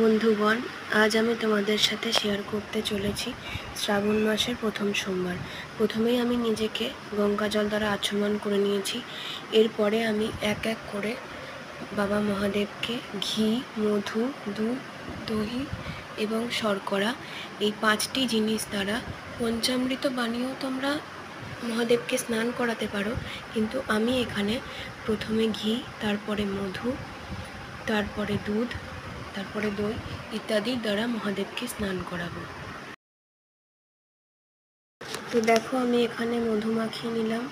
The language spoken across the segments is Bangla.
বন্ধুগণ, আজ আমি তোমাদের সাথে শেয়ার করতে চলেছি শ্রাবণ মাসের প্রথম সোমবার। প্রথমেই আমি নিজেকে গঙ্গা জল দ্বারা আচমন করে নিয়েছি। এরপরে আমি এক এক করে বাবা মহাদেবকে ঘি, মধু, দুধ, দহি এবং শর্করা এই 5টি জিনিস দ্বারা পঞ্চামৃত বানিয়েও তোমরা মহাদেবকে স্নান করাতে পারো, কিন্তু আমি এখানে প্রথমে ঘি, তারপরে মধু, তারপরে দুধ, তারপরে দই ইত্যাদির দ্বারা মহাদেবকে স্নান করাবো। তো দেখো, আমি এখানে মধু মাখিয়ে নিলাম,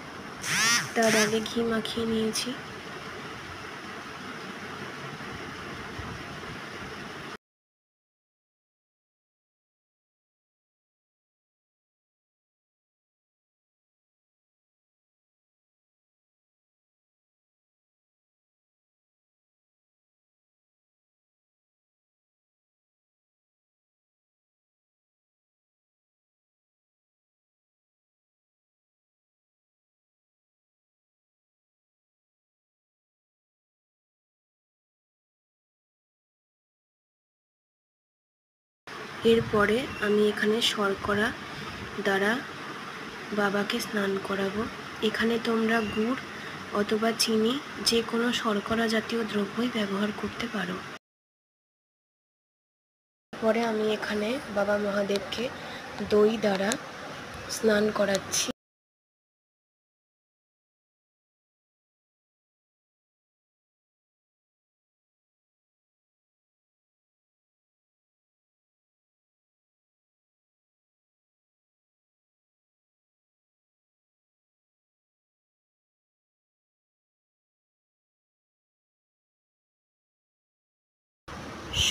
তার আগে ঘি মাখিয়ে নিয়েছি। এরপরে আমি এখানে শর্করা দ্বারা বাবাকে স্নান করাবো। এখানে তোমরা গুড় অথবা চিনি, যে কোনো শর্করা জাতীয় দ্রব্যই ব্যবহার করতে পারো। পরে আমি এখানে বাবা মহাদেবকে দই দ্বারা স্নান করাচ্ছি।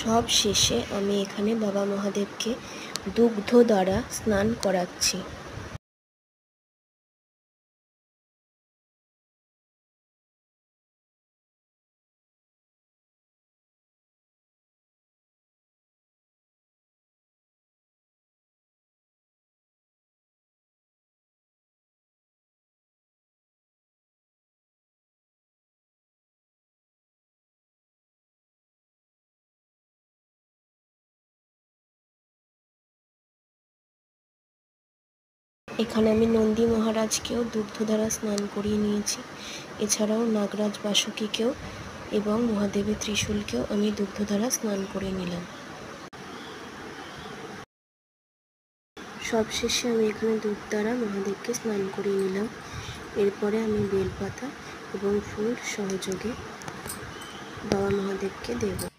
সব শেষে আমি এখানে বাবা মহাদেবকে দুগ্ধ দ্বারা স্নান করাচ্ছি। এখানে আমি নন্দী মহারাজকেও দুগ্ধ দ্বারা স্নান করিয়ে নিয়েছি। এছাড়াও নাগরাজ বাসুকীকেও এবং মহাদেবের ত্রিশূলকেও আমি দুগ্ধ দ্বারা স্নান করিয়ে নিলাম। সবশেষে আমি এখানে দুধ দ্বারা মহাদেবকে স্নান করিয়ে নিলাম। এরপরে আমি বেলপাতা এবং ফুল সহযোগে বাবা মহাদেবকে দেব।